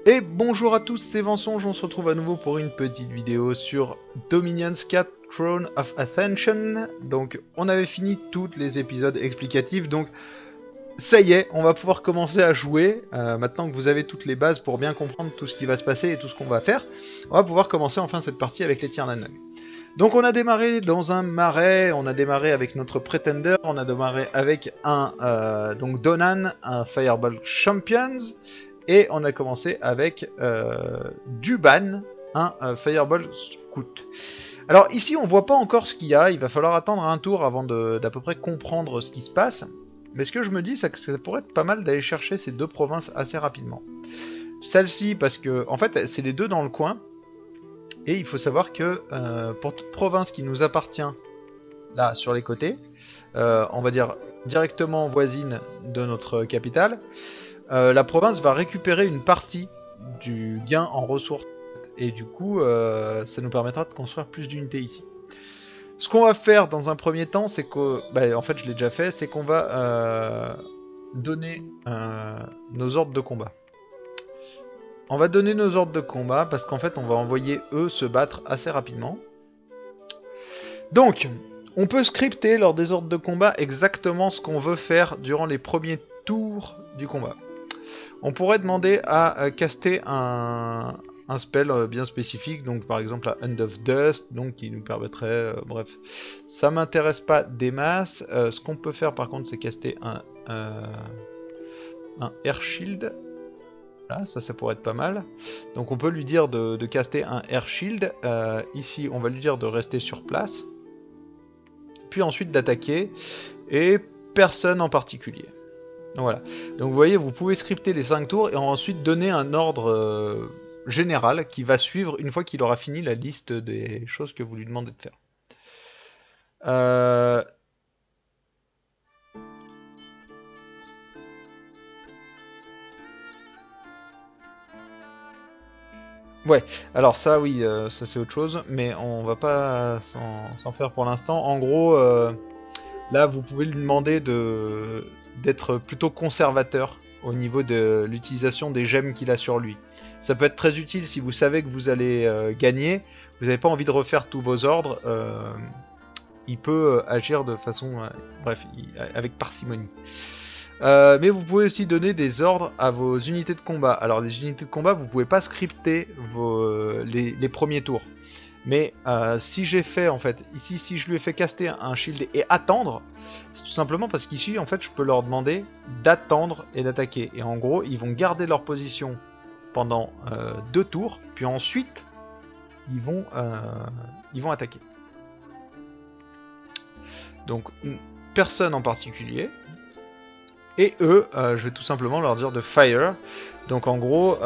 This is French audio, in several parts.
Et bonjour à tous, c'est Vensonge, on se retrouve à nouveau pour une petite vidéo sur Dominions 4 Throne of Ascension. Donc on avait fini tous les épisodes explicatifs, donc ça y est, on va pouvoir commencer à jouer. Maintenant que vous avez toutes les bases pour bien comprendre tout ce qui va se passer et tout ce qu'on va faire, on va pouvoir commencer enfin cette partie avec les Tiernan. Donc on a démarré dans un marais, on a démarré avec notre Pretender, on a démarré avec un donc Donan, un Fireball Champions, et on a commencé avec Duban, un Fireball Scout. Alors ici on voit pas encore ce qu'il y a, il va falloir attendre un tour avant d'à peu près comprendre ce qui se passe. Mais ce que je me dis, c'est que ça pourrait être pas mal d'aller chercher ces deux provinces assez rapidement. Celle-ci parce que en fait c'est les deux dans le coin. Et il faut savoir que pour toute province qui nous appartient, là sur les côtés, on va dire directement voisine de notre capitale, la province va récupérer une partie du gain en ressources. Et du coup, ça nous permettra de construire plus d'unités ici. Ce qu'on va faire dans un premier temps, c'est que, en fait je l'ai déjà fait, c'est qu'on va donner nos ordres de combat. On va donner nos ordres de combat parce qu'en fait on va envoyer eux se battre assez rapidement. Donc, on peut scripter lors des ordres de combat exactement ce qu'on veut faire durant les premiers tours du combat. On pourrait demander à caster un spell bien spécifique, donc par exemple la Hand of Dust, donc qui nous permettrait, bref, ça m'intéresse pas des masses. Ce qu'on peut faire par contre c'est caster un Air Shield. Là, ça pourrait être pas mal. Donc on peut lui dire de caster un Air Shield. Ici, on va lui dire de rester sur place. Puis ensuite d'attaquer. Et personne en particulier. Donc voilà. Donc vous voyez, vous pouvez scripter les 5 tours et ensuite donner un ordre général qui va suivre une fois qu'il aura fini la liste des choses que vous lui demandez de faire. Ouais, alors ça oui, ça c'est autre chose, mais on va pas s'en faire pour l'instant. En gros, là vous pouvez lui demander d'être plutôt conservateur au niveau de l'utilisation des gemmes qu'il a sur lui. Ça peut être très utile si vous savez que vous allez gagner, vous n'avez pas envie de refaire tous vos ordres, il peut agir de façon, bref, avec parcimonie. Mais vous pouvez aussi donner des ordres à vos unités de combat. Alors les unités de combat, vous pouvez pas scripter les premiers tours. Mais si j'ai fait en fait, ici si je lui ai fait caster un shield et attendre, c'est tout simplement parce qu'ici en fait je peux leur demander d'attendre et d'attaquer. Et en gros ils vont garder leur position pendant 2 tours, puis ensuite ils vont attaquer. Donc personne en particulier. Et eux, je vais tout simplement leur dire de fire. Donc en gros,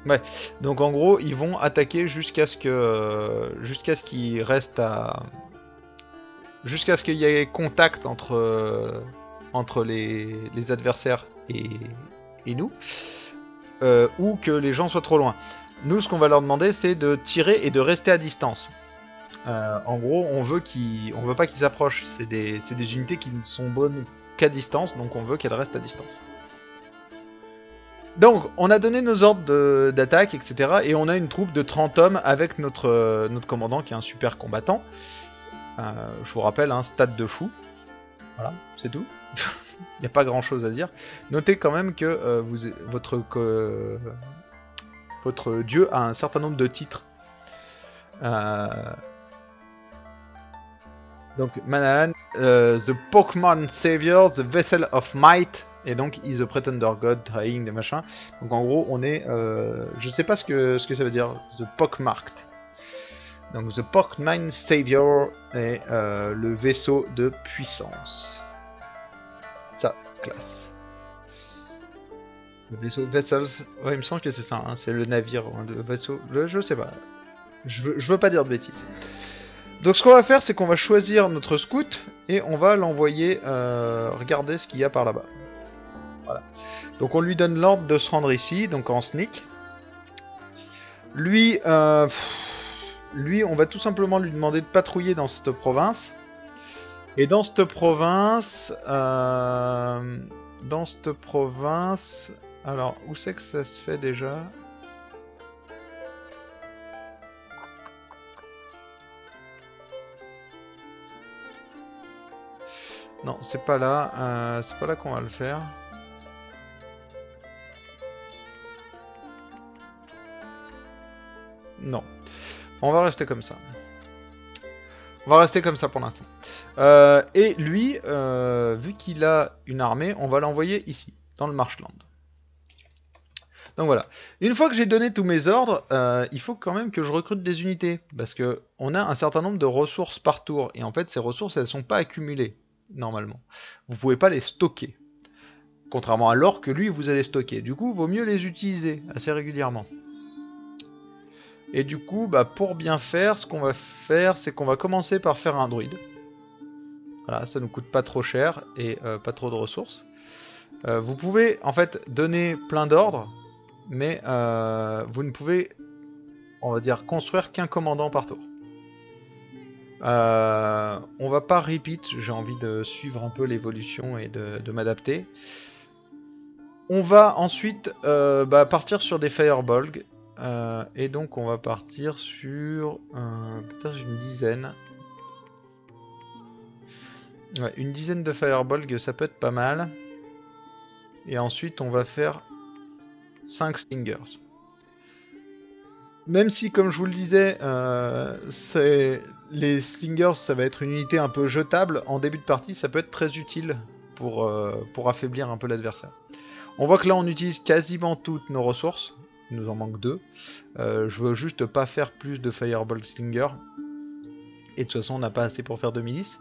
ouais. Donc en gros, ils vont attaquer jusqu'à ce qu'il reste à, jusqu'à ce qu'il y ait contact entre les adversaires et nous, ou que les gens soient trop loin. Nous, ce qu'on va leur demander, c'est de tirer et de rester à distance. En gros, on veut pas qu'ils s'approchent. C'est des unités qui ne sont bonnes qu'à distance, donc on veut qu'elles restent à distance. Donc, on a donné nos ordres d'attaque, etc. Et on a une troupe de 30 hommes avec notre commandant qui est un super combattant. Je vous rappelle, un stade de fou. Voilà, c'est tout. Il n'y a pas grand chose à dire. Notez quand même que votre dieu a un certain nombre de titres. Donc Manaan, the Pokémon Savior, the Vessel of Might, et donc is the Pretender God, trying des machins. Donc en gros, on est, je sais pas ce que ça veut dire, the Pockmarked. Donc the Pokémon Savior est le vaisseau de puissance. Ça, classe. Le vaisseau Vessels, ouais, il me semble que c'est ça, hein, c'est le navire, hein, le vaisseau, je sais pas. Je veux pas dire de bêtises. Donc ce qu'on va faire, c'est qu'on va choisir notre scout et on va l'envoyer regarder ce qu'il y a par là-bas. Voilà. Donc on lui donne l'ordre de se rendre ici, donc en sneak. Lui, on va tout simplement lui demander de patrouiller dans cette province. Et dans cette province... Alors, où c'est que ça se fait déjà? Non, c'est pas là. C'est pas là qu'on va le faire. Non. On va rester comme ça. On va rester comme ça pour l'instant. Et lui, vu qu'il a une armée, on va l'envoyer ici, dans le Marshland. Donc voilà. Une fois que j'ai donné tous mes ordres, il faut quand même que je recrute des unités. Parce que on a un certain nombre de ressources par tour. Et en fait, ces ressources, elles ne sont pas accumulées, normalement. Vous ne pouvez pas les stocker. Contrairement à l'or que lui, vous allez stocker. Du coup, il vaut mieux les utiliser assez régulièrement. Et du coup, bah, pour bien faire, ce qu'on va faire, c'est qu'on va commencer par faire un druide. Voilà, ça nous coûte pas trop cher et pas trop de ressources. Vous pouvez en fait donner plein d'ordres, mais vous ne pouvez, on va dire, construire qu'un commandant par tour. On va pas repeat, j'ai envie de suivre un peu l'évolution et de m'adapter. On va ensuite partir sur des firebolgs. Et donc on va partir sur peut-être une dizaine. Ouais, une dizaine de firebolgs, ça peut être pas mal. Et ensuite on va faire 5 slingers. Même si, comme je vous le disais, les slingers, ça va être une unité un peu jetable, en début de partie, ça peut être très utile pour affaiblir un peu l'adversaire. On voit que là, on utilise quasiment toutes nos ressources. Il nous en manque 2. Je veux juste pas faire plus de Fireball Slinger. Et de toute façon, on n'a pas assez pour faire 2 milices.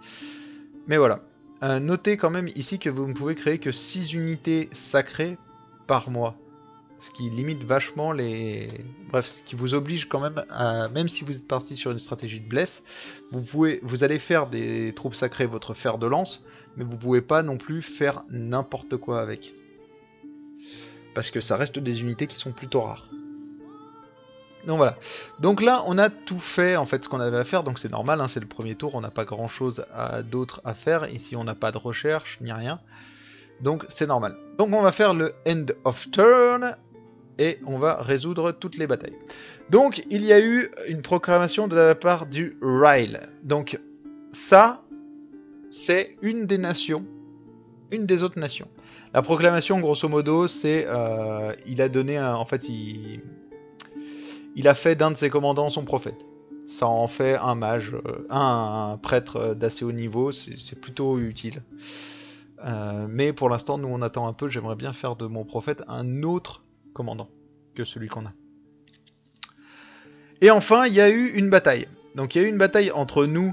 Mais voilà. Notez quand même ici que vous ne pouvez créer que 6 unités sacrées par mois. Ce qui limite vachement les... Bref, ce qui vous oblige quand même à... Même si vous êtes parti sur une stratégie de bless, vous allez faire des troupes sacrées votre fer de lance, mais vous pouvez pas non plus faire n'importe quoi avec. Parce que ça reste des unités qui sont plutôt rares. Donc voilà. Donc là, on a tout fait, en fait, ce qu'on avait à faire. Donc c'est normal, hein, c'est le premier tour, on n'a pas grand-chose d'autre à faire. Ici, on n'a pas de recherche, ni rien. Donc c'est normal. Donc on va faire le end of turn. Et on va résoudre toutes les batailles. Donc il y a eu une proclamation de la part du Ryle. Donc ça, c'est une des nations, une des autres nations. La proclamation, grosso modo, c'est il a donné en fait, il a fait d'un de ses commandants son prophète. Ça en fait un mage, un prêtre d'assez haut niveau, c'est plutôt utile. Mais pour l'instant, nous on attend un peu, j'aimerais bien faire de mon prophète un autre commandant que celui qu'on a. Et enfin, il y a eu une bataille. Donc il y a eu une bataille entre nous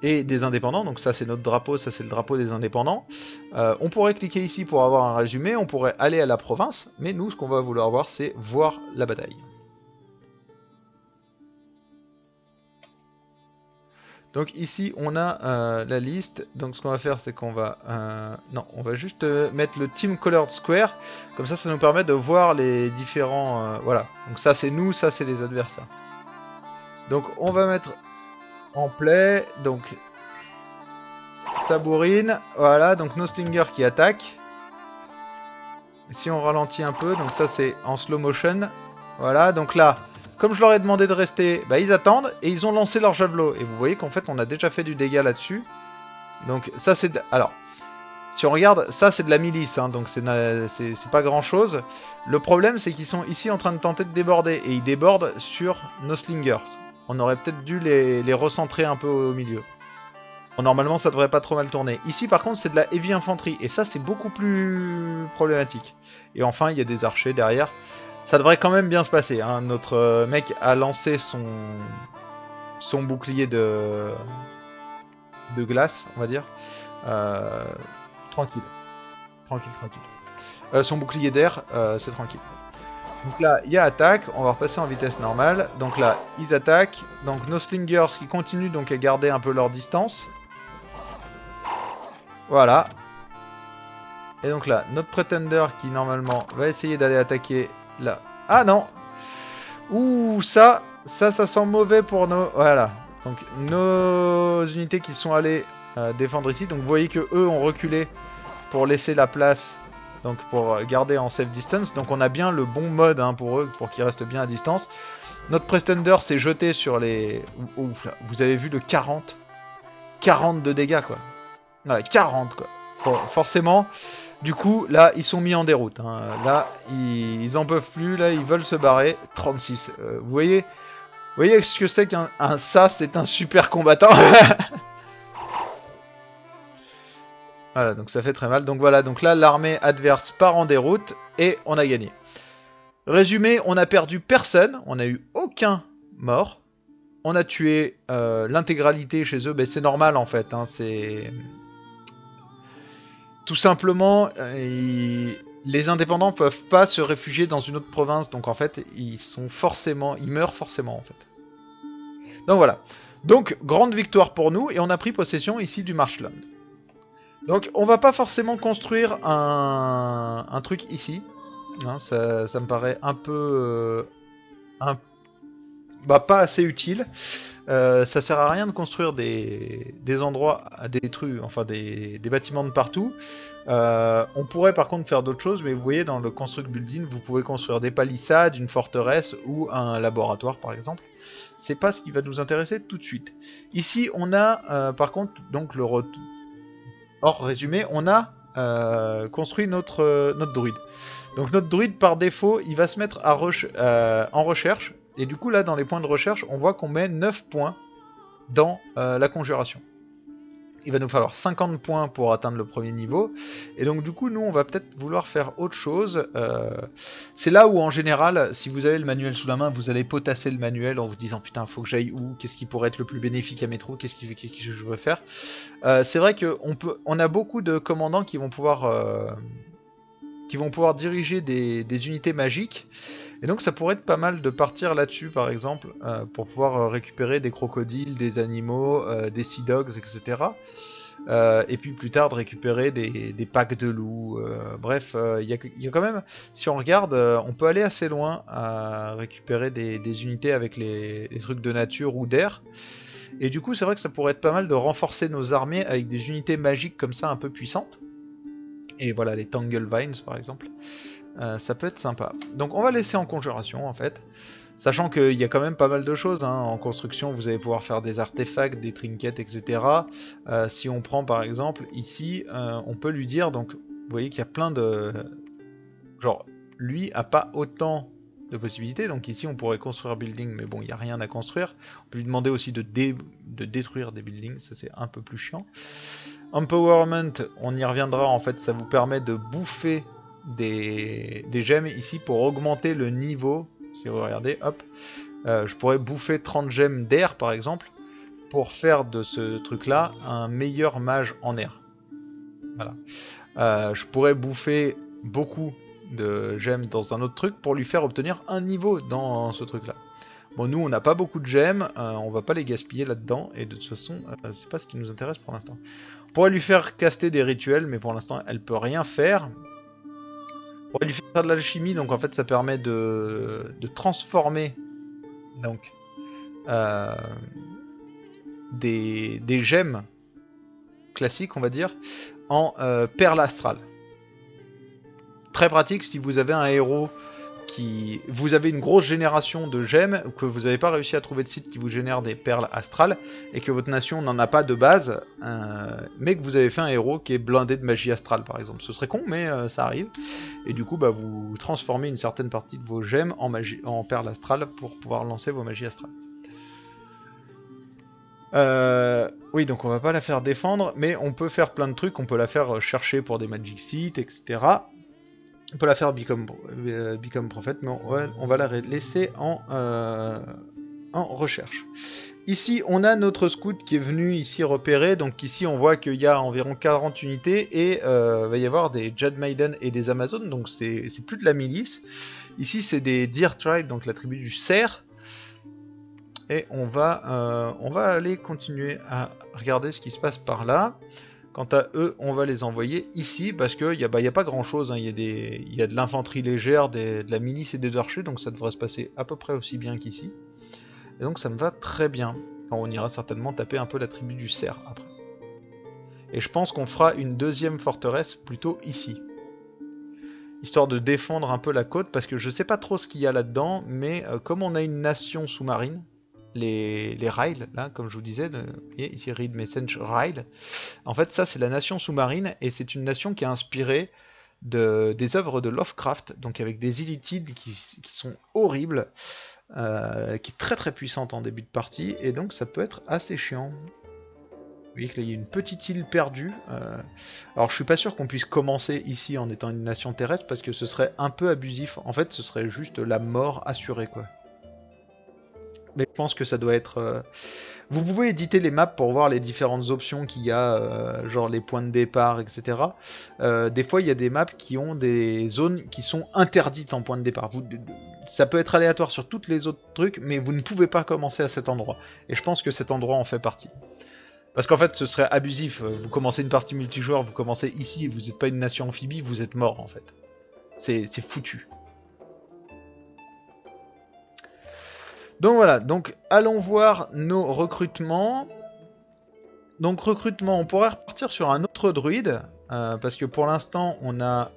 et des indépendants. Donc ça c'est notre drapeau, ça c'est le drapeau des indépendants. On pourrait cliquer ici pour avoir un résumé, on pourrait aller à la province, mais nous ce qu'on va vouloir voir c'est voir la bataille. Donc ici on a la liste, donc ce qu'on va faire c'est qu'on va... non, on va juste mettre le Team Colored Square, comme ça nous permet de voir les différents... voilà, donc ça c'est nous, ça c'est les adversaires. Donc on va mettre en play, donc Sabourine, voilà, donc nos slingers qui attaquent. Et si on ralentit un peu, donc ça c'est en slow motion, voilà, donc là... Comme je leur ai demandé de rester, bah ils attendent et ils ont lancé leur javelot. Et vous voyez qu'en fait on a déjà fait du dégât là-dessus. Donc ça c'est... Alors, si on regarde, ça c'est de la milice, hein, donc c'est pas grand-chose. Le problème c'est qu'ils sont ici en train de tenter de déborder. Et ils débordent sur nos slingers. On aurait peut-être dû les recentrer un peu au milieu. Bon, normalement ça devrait pas trop mal tourner. Ici par contre c'est de la heavy infanterie. Et ça c'est beaucoup plus problématique. Et enfin il y a des archers derrière. Ça devrait quand même bien se passer, hein. Notre mec a lancé son bouclier de glace, on va dire. Tranquille. Son bouclier d'air, c'est tranquille. Donc là, il y a attaque, on va repasser en vitesse normale. Donc là, ils attaquent. Donc nos slingers qui continuent donc à garder un peu leur distance. Voilà. Et donc là, notre pretender qui normalement va essayer d'aller attaquer... Là. Ah non. Ouh, ça sent mauvais pour nos... Voilà. Donc nos unités qui sont allées défendre ici. Donc vous voyez que eux ont reculé pour laisser la place, donc pour garder en safe distance. Donc on a bien le bon mode hein, pour eux, pour qu'ils restent bien à distance. Notre Pretender s'est jeté sur les... Ouf, là, vous avez vu le 40 de dégâts quoi. Voilà, 40 quoi. Bon, forcément, du coup, là, ils sont mis en déroute. Hein. Là, ils en peuvent plus, là, ils veulent se barrer. 36. Vous voyez ce que c'est qu'un ça, c'est un super combattant. Voilà, donc ça fait très mal. Donc voilà, donc là, l'armée adverse part en déroute et on a gagné. Résumé, on a perdu personne, on n'a eu aucun mort. On a tué l'intégralité chez eux, ben, c'est normal en fait, hein, c'est... Tout simplement, les indépendants peuvent pas se réfugier dans une autre province, donc en fait, ils meurent forcément en fait. Donc voilà. Donc, grande victoire pour nous, et on a pris possession ici du Marshland. Donc, on va pas forcément construire un truc ici. Hein, ça me paraît un peu... pas assez utile. Ça sert à rien de construire des endroits, des trucs, enfin des bâtiments de partout. On pourrait par contre faire d'autres choses, mais vous voyez dans le construct building, vous pouvez construire des palissades, une forteresse ou un laboratoire par exemple. C'est pas ce qui va nous intéresser tout de suite. Ici on a par contre donc hors résumé, on a construit notre druide. Donc notre druide par défaut, il va se mettre en recherche. Et du coup là dans les points de recherche, on voit qu'on met 9 points dans la conjuration. Il va nous falloir 50 points pour atteindre le premier niveau. Et donc du coup nous on va peut-être vouloir faire autre chose. C'est là où en général, si vous avez le manuel sous la main, vous allez potasser le manuel en vous disant putain faut que j'aille où, qu'est-ce qui pourrait être le plus bénéfique à mes troupes, qu'est-ce que je veux faire. C'est vrai qu'on a beaucoup de commandants qui vont pouvoir diriger des unités magiques. Et donc ça pourrait être pas mal de partir là-dessus par exemple, pour pouvoir récupérer des crocodiles, des animaux, des sea dogs, etc. Et puis plus tard de récupérer des packs de loups. Bref, il y a quand même, si on regarde, on peut aller assez loin à récupérer des unités avec les trucs de nature ou d'air. Et du coup c'est vrai que ça pourrait être pas mal de renforcer nos armées avec des unités magiques comme ça un peu puissantes. Et voilà les Tangle Vines par exemple. Ça peut être sympa. Donc on va laisser en conjuration en fait. Sachant qu'il y a quand même pas mal de choses. Hein. En construction vous allez pouvoir faire des artefacts, des trinkets, etc. Si on prend par exemple ici, on peut lui dire, donc vous voyez qu'il y a plein de... Genre, lui a pas autant de possibilités. Donc ici on pourrait construire un building, mais bon il n'y a rien à construire. On peut lui demander aussi de détruire des buildings, ça c'est un peu plus chiant. Empowerment, on y reviendra en fait, ça vous permet de bouffer des gemmes ici pour augmenter le niveau. Si vous regardez, hop, je pourrais bouffer 30 gemmes d'air par exemple pour faire de ce truc là un meilleur mage en air. Voilà. Je pourrais bouffer beaucoup de gemmes dans un autre truc pour lui faire obtenir un niveau dans ce truc là. Bon, nous on n'a pas beaucoup de gemmes, on va pas les gaspiller là-dedans, et de toute façon c'est pas ce qui nous intéresse pour l'instant. On pourrait lui faire caster des rituels, mais pour l'instant elle peut rien faire. On pourrait lui faire de l'alchimie, donc en fait ça permet de transformer donc des gemmes classiques on va dire en perles astrales. Très pratique si vous avez un héros vous avez une grosse génération de gemmes, ou que vous n'avez pas réussi à trouver de site qui vous génère des perles astrales, et que votre nation n'en a pas de base, mais que vous avez fait un héros qui est blindé de magie astrale par exemple. Ce serait con, mais ça arrive. Et du coup, bah, vous transformez une certaine partie de vos gemmes en perles astrales pour pouvoir lancer vos magies astrales. Oui, donc on va pas la faire défendre, mais on peut faire plein de trucs. On peut la faire chercher pour des magic sites, etc. On peut la faire become prophet, mais on va la laisser en recherche. Ici, on a notre scout qui est venu ici repérer. Donc ici, on voit qu'il y a environ 40 unités et va y avoir des Jade Maiden et des Amazones. Donc c'est plus de la milice. Ici, c'est des Deer Tribe, donc la tribu du cerf. Et on va aller continuer à regarder ce qui se passe par là. Quant à eux, on va les envoyer ici, parce qu'il n'y a pas grand chose, hein. Il y a de l'infanterie légère, de la milice et des archers, donc ça devrait se passer à peu près aussi bien qu'ici. Et donc ça me va très bien. quand on ira certainement taper un peu la tribu du cerf après. Et je pense qu'on fera une deuxième forteresse plutôt ici. Histoire de défendre un peu la côte, parce que je sais pas trop ce qu'il y a là-dedans, mais comme on a une nation sous-marine, les Ryle, là, comme je vous disais, vous voyez, ici Reed Message Ryle, en fait ça c'est la nation sous-marine, et c'est une nation qui est inspirée des œuvres de Lovecraft, donc avec des illitides qui sont horribles, qui est très très puissante en début de partie, et donc ça peut être assez chiant. Vous voyez que là il y a une petite île perdue. Alors je suis pas sûr qu'on puisse commencer ici en étant une nation terrestre, parce que ce serait un peu abusif. En fait ce serait juste la mort assurée quoi. Mais je pense que ça doit être... Vous pouvez éditer les maps pour voir les différentes options qu'il y a, genre les points de départ, etc. Des fois il y a des maps qui ont des zones qui sont interdites en point de départ. Ça peut être aléatoire sur toutes les autres trucs, mais vous ne pouvez pas commencer à cet endroit. Et je pense que cet endroit en fait partie. Parce qu'en fait, ce serait abusif. Vous commencez une partie multijoueur, vous commencez ici, et vous n'êtes pas une nation amphibie, vous êtes mort en fait. C'est foutu. Donc voilà, donc allons voir nos recrutements. Donc recrutement, on pourrait repartir sur un autre druide, parce que pour l'instant, on a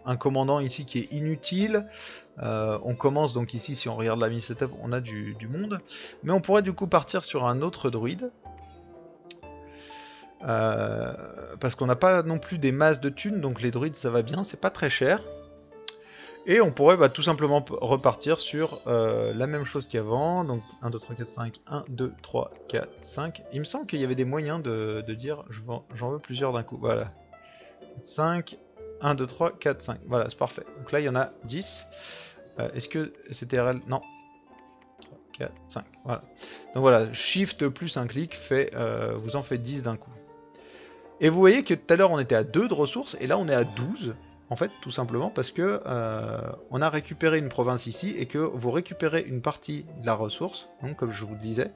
un commandant ici qui est inutile. On commence donc ici, si on regarde la mi-setup, on a du monde. Mais on pourrait du coup partir sur un autre druide. Parce qu'on n'a pas non plus des masses de thunes, donc les druides ça va bien, c'est pas très cher. Et on pourrait tout simplement repartir sur la même chose qu'avant, donc 1, 2, 3, 4, 5, 1, 2, 3, 4, 5. Il me semble qu'il y avait des moyens de dire j'en veux plusieurs d'un coup, voilà. 5, 1, 2, 3, 4, 5, voilà c'est parfait. Donc là il y en a 10. Est-ce que c'était RL? Non. 3, 4, 5, voilà. Donc voilà, Shift plus un clic fait, vous en faites 10 d'un coup. Et vous voyez que tout à l'heure on était à 2 de ressources et là on est à 12 en fait tout simplement parce que on a récupéré une province ici et que vous récupérez une partie de la ressource, donc comme je vous le disais,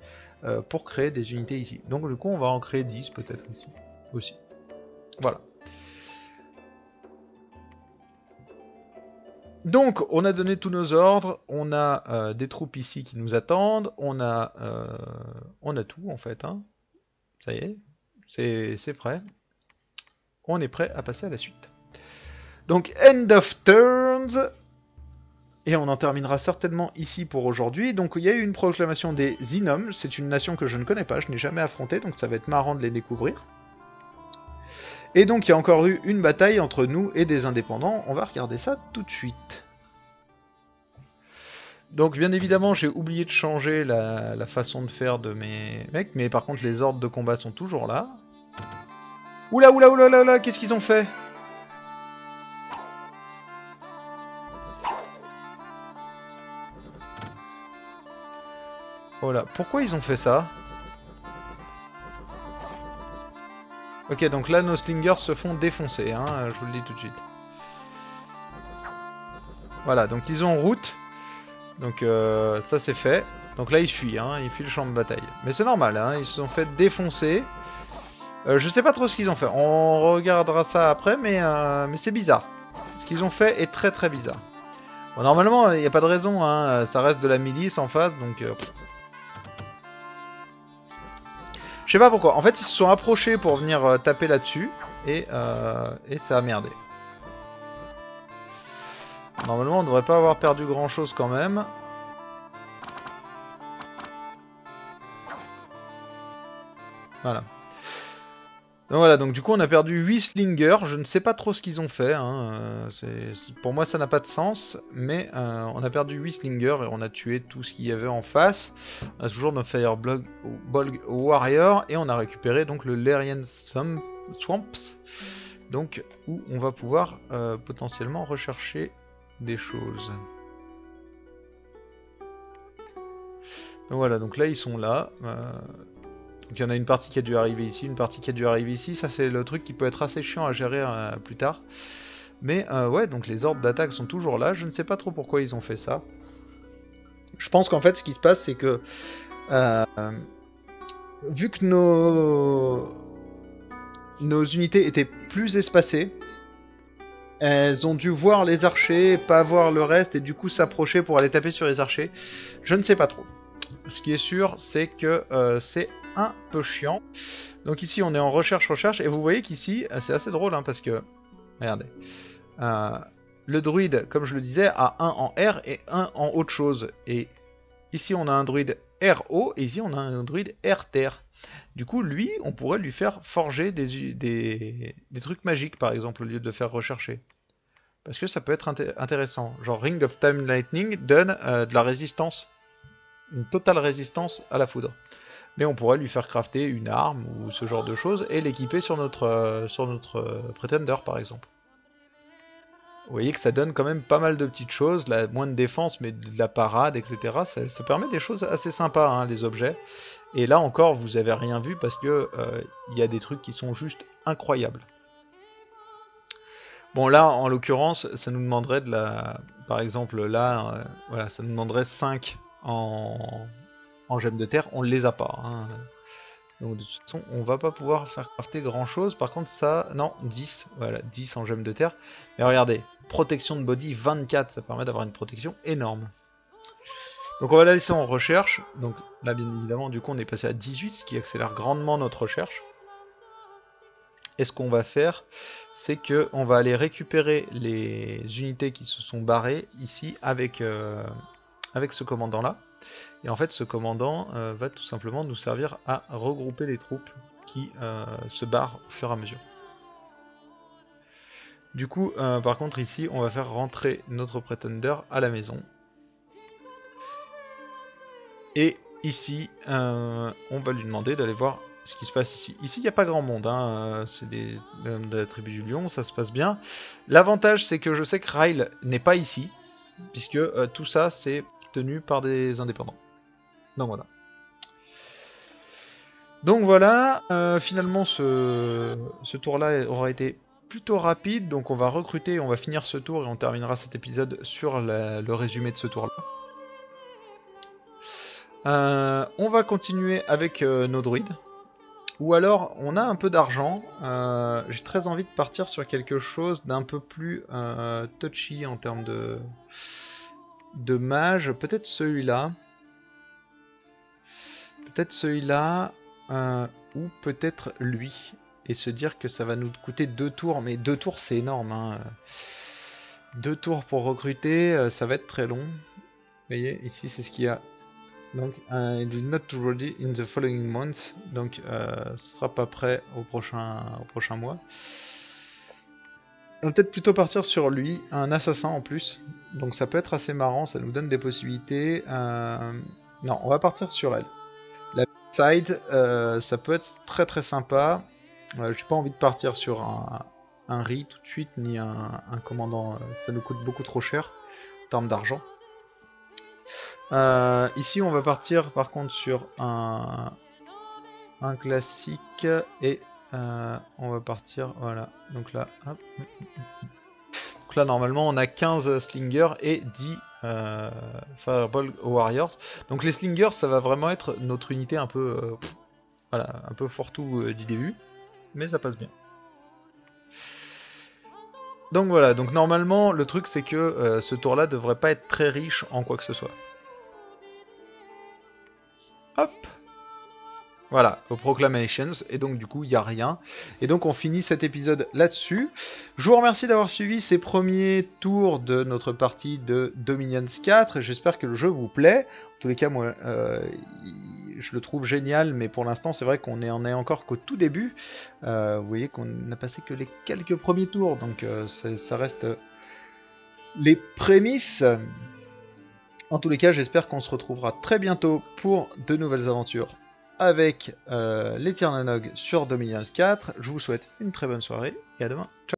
pour créer des unités ici. Donc du coup on va en créer 10 peut-être ici aussi. Voilà. Donc on a donné tous nos ordres, on a des troupes ici qui nous attendent, on a tout en fait, hein. Ça y est, c'est prêt. On est prêt à passer à la suite. Donc end of turns. Et on en terminera certainement ici pour aujourd'hui. Donc il y a eu une proclamation des Inoms. C'est une nation que je ne connais pas, je n'ai jamais affrontée, donc ça va être marrant de les découvrir. Et donc il y a encore eu une bataille entre nous et des indépendants. On va regarder ça tout de suite. Donc bien évidemment j'ai oublié de changer la façon de faire de mes mecs, mais par contre les ordres de combat sont toujours là. Oula oula oula oula oula, qu'est-ce qu'ils ont fait? Voilà, pourquoi ils ont fait ça? Ok, donc là nos slingers se font défoncer, hein, je vous le dis tout de suite. Voilà, donc ils ont en route. Donc ça c'est fait. Donc là ils fuient, hein, ils fuient le champ de bataille. Mais c'est normal, hein, ils se sont fait défoncer. Je sais pas trop ce qu'ils ont fait. On regardera ça après, mais c'est bizarre. Ce qu'ils ont fait est très très bizarre. Bon, normalement il n'y a pas de raison, hein, ça reste de la milice en face, donc... Je sais pas pourquoi. En fait ils se sont approchés pour venir taper là-dessus, et ça a merdé. Normalement on devrait pas avoir perdu grand chose quand même. Voilà. Donc voilà, donc du coup on a perdu 8 slingers, je ne sais pas trop ce qu'ils ont fait, hein. Pour moi ça n'a pas de sens, mais on a perdu 8 slingers et on a tué tout ce qu'il y avait en face. On a toujours notre Firebolg Warrior et on a récupéré donc le Larian Swamps, donc où on va pouvoir potentiellement rechercher des choses. Donc voilà, donc là ils sont là. Donc il y en a une partie qui a dû arriver ici, une partie qui a dû arriver ici. Ça c'est le truc qui peut être assez chiant à gérer plus tard. Mais ouais, donc les ordres d'attaque sont toujours là. Je ne sais pas trop pourquoi ils ont fait ça. Je pense qu'en fait ce qui se passe c'est que vu que nos unités étaient plus espacées, elles ont dû voir les archers, pas voir le reste, et du coup s'approcher pour aller taper sur les archers. Je ne sais pas trop. Ce qui est sûr, c'est que c'est un peu chiant. Donc ici, on est en recherche, et vous voyez qu'ici, c'est assez drôle, hein, parce que, regardez, le druide, comme je le disais, a 1 en R et 1 en autre chose. Et ici, on a un druide RO, et ici, on a un druide R-Terre. Du coup, lui, on pourrait lui faire forger des trucs magiques, par exemple, au lieu de le faire rechercher. Parce que ça peut être intéressant. Genre, Ring of Time Lightning donne de la résistance. Une totale résistance à la foudre. Mais on pourrait lui faire crafter une arme ou ce genre de choses et l'équiper sur notre Pretender, par exemple. Vous voyez que ça donne quand même pas mal de petites choses, moins de défense mais de la parade, etc. Ça permet des choses assez sympas, hein, les objets. Et là encore, vous avez rien vu parce que y a des trucs qui sont juste incroyables. Bon là, en l'occurrence, ça nous demanderait de la... Par exemple là, voilà, ça nous demanderait 5 en gemmes de terre. On ne les a pas, hein. Donc de toute façon, on va pas pouvoir faire crafter grand chose. Par contre, ça, non, 10. Voilà, 10 en gemmes de terre. Mais regardez, protection de body 24, ça permet d'avoir une protection énorme. Donc on va la laisser en recherche. Donc là, bien évidemment, du coup, on est passé à 18, ce qui accélère grandement notre recherche. Et ce qu'on va faire, c'est que on va aller récupérer les unités qui se sont barrées ici avec, avec ce commandant-là. Et en fait, ce commandant va tout simplement nous servir à regrouper les troupes qui se barrent au fur et à mesure. Du coup, par contre, ici, on va faire rentrer notre Pretender à la maison. Et ici, on va lui demander d'aller voir ce qui se passe ici. Ici, il n'y a pas grand monde, hein. C'est des membres de la tribu du lion, ça se passe bien. L'avantage, c'est que je sais que Ryle n'est pas ici, puisque tout ça, c'est tenu par des indépendants. Donc voilà. Donc voilà, finalement ce tour-là aura été plutôt rapide, donc on va recruter, on va finir ce tour et on terminera cet épisode sur le résumé de ce tour-là. On va continuer avec nos druides, ou alors on a un peu d'argent, j'ai très envie de partir sur quelque chose d'un peu plus touchy en termes de mage, peut-être celui-là. Peut-être celui-là, ou peut-être lui. Et se dire que ça va nous coûter 2 tours. Mais 2 tours, c'est énorme, hein. 2 tours pour recruter, ça va être très long. Vous voyez, ici, c'est ce qu'il y a. Donc, it will not ready in the following month. Donc, ce sera pas prêt au prochain mois. On va peut-être plutôt partir sur lui, un assassin en plus. Donc, ça peut être assez marrant, ça nous donne des possibilités. Non, on va partir sur elle. La side, ça peut être très très sympa. J'ai pas envie de partir sur un riz tout de suite, ni un commandant. Ça nous coûte beaucoup trop cher en termes d'argent. Ici, on va partir par contre sur un classique et on va partir. Voilà. Donc là, hop. Donc là, normalement, on a 15 slingers et 10 Fireball Warriors. Donc les slingers, ça va vraiment être notre unité un peu, voilà, un peu fourre-tout du début, mais ça passe bien. Donc voilà, donc normalement, le truc c'est que ce tour-là devrait pas être très riche en quoi que ce soit. Hop! Voilà, aux Proclamations, et donc du coup il n'y a rien. Et donc on finit cet épisode là-dessus. Je vous remercie d'avoir suivi ces premiers tours de notre partie de Dominions 4. J'espère que le jeu vous plaît. En tous les cas, moi je le trouve génial, mais pour l'instant c'est vrai qu'on en est encore qu'au tout début. Vous voyez qu'on n'a passé que les quelques premiers tours, donc ça reste les prémices. En tous les cas, j'espère qu'on se retrouvera très bientôt pour de nouvelles aventures avec les Tirnanog sur Dominions 4. Je vous souhaite une très bonne soirée et à demain. Ciao.